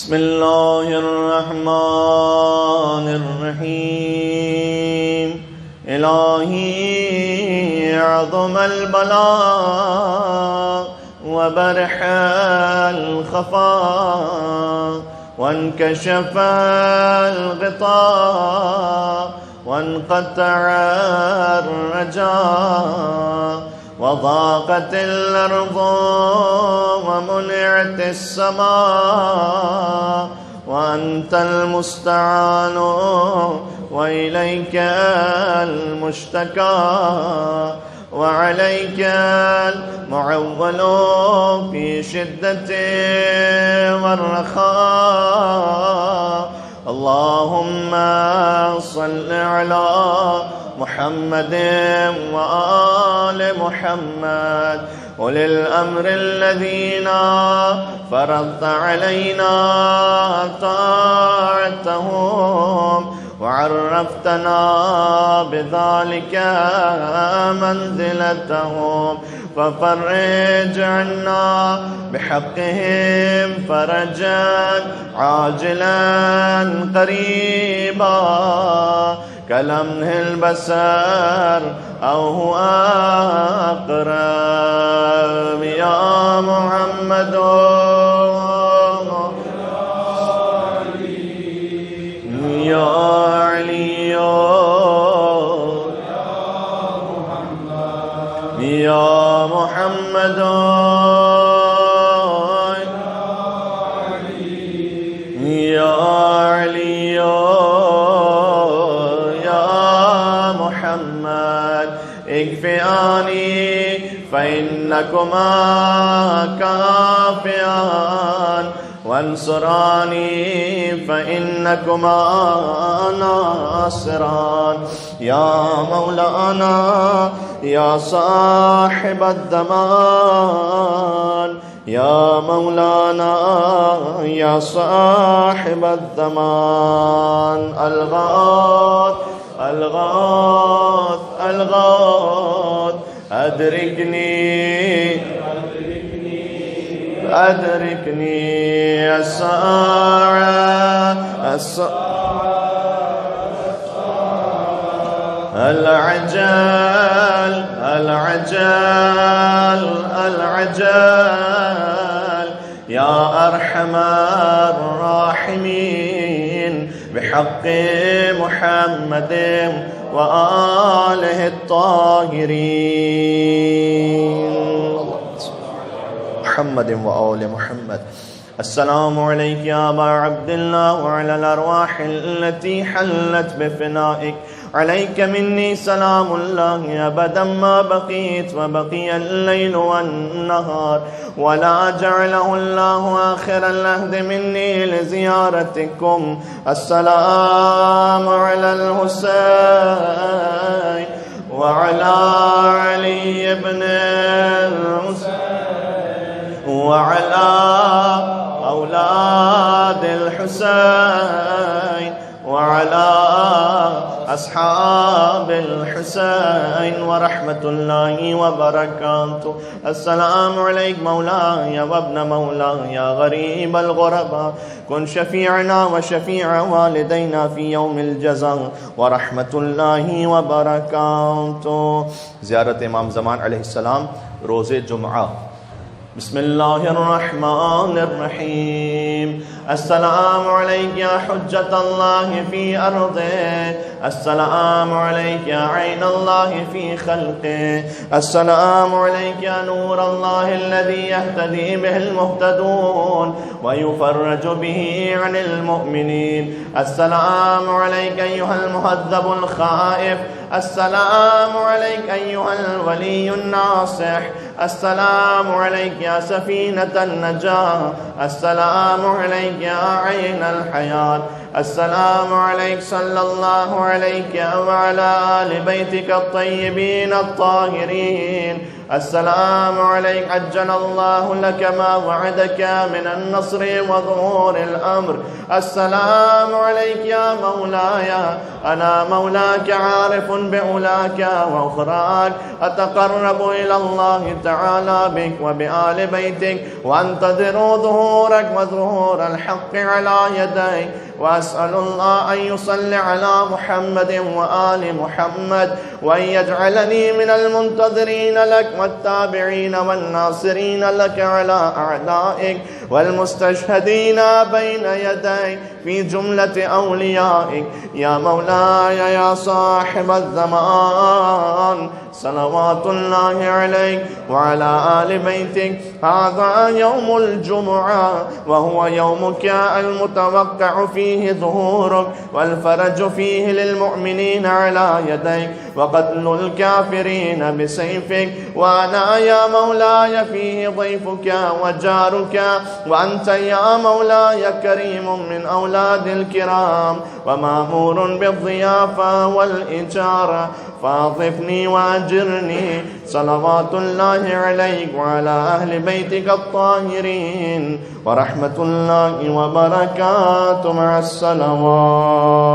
بسم الله الرحمن الرحيم. إلهي عظم البلاء وبرح الخفاء وانكشف الغطاء وانقطع الرجاء وضاقت الأرض ومنعت السماء وأنت المستعان وإليك المشتكى وعليك المعول في شدة والرخاء. اللهم صل على محمد وآل محمد أولي الأمر الذين فرضت علينا طاعتهم وعرفتنا بذلك منزلتهم، ففرج عنا بحقهم فرجا عاجلا قريبا كلمح البصر أو هو أقرب. يا محمد يا علي يا محمد يا علي يا محمد اكفئاني فإنكما كافئان وانصراني فإنكما ناصران. يا مولانا يا صاحب الزمان يا مولانا يا صاحب الزمان الغاث الغاث الغاث أدركني الساعة العجل العجل العجل. يا أرحم الراحمين بحق محمد وآله الطاهرين محمد وآل محمد. السلام عليك يا أبا عبد الله وعلى الأرواح التي حلت بفنائك. عليك مني سلام الله أبدا ما بقيت وبقي الليل والنهار، ولا جعله الله آخر العهد مني لزيارتكم. السلام على الحسين وعلى علي بن الحسين وعلى أولاد الحسين وعلى أصحاب الحسين ورحمة الله وبركاته. السلام عليك مولاي وابن مولاي يا غريب الغرباء، كن شفيعنا وشفيع والدينا في يوم الجزاء ورحمة الله وبركاته. زيارة إمام زمان عليه السلام روز جمعة. بسم الله الرحمن الرحيم. السلام عليك يا حجة الله في أرضه، السلام عليك يا عين الله في خلقه، السلام عليك يا نور الله الذي يهتدي به المهتدون ويفرج به عن المؤمنين. السلام عليك أيها المهذب الخائف، السلام عليك أيها الولي الناصح، السلام عليك يا سفينة النجاة، السلام عليك يا عين الحياة، السلام عليك صلى الله عليك وعلى آل بيتك الطيبين الطاهرين. السلام عليك، عجل الله لك ما وعدك من النصر وظهور الأمر. السلام عليك يا مولاي، أنا مولاك عارف بعلاك وأخراك، أتقرب إلى الله تعالى بك وبآل بيتك، وأنتظر ظهورك وظهور الحق على يديك، وأسأل الله أن يصلي على محمد وآل محمد، وأن يجعلني من المنتظرين لك والتابعين والناصرين لك على أعدائك، والمستشهدين بين يديك في جملة أوليائك. يا مولاي يا صاحب الزمان، صلوات الله عليك وعلى آل بيتك. هذا يوم الجمعة، وهو يومك المتوقع فيه ظهورك، والفرج فيه للمؤمنين على يديك، وقتل الكافرين بسيفك. وأنا يا مولاي فيه ضيفك وجارك، وأنت يا مولاي كريم من أولاد الكرام، ومأمور بالضيافة والإجارة، فاضفني وأجرني. صلوات الله عليك وعلى أهل بيتك الطاهرين، ورحمة الله وبركاته مع الصلوات.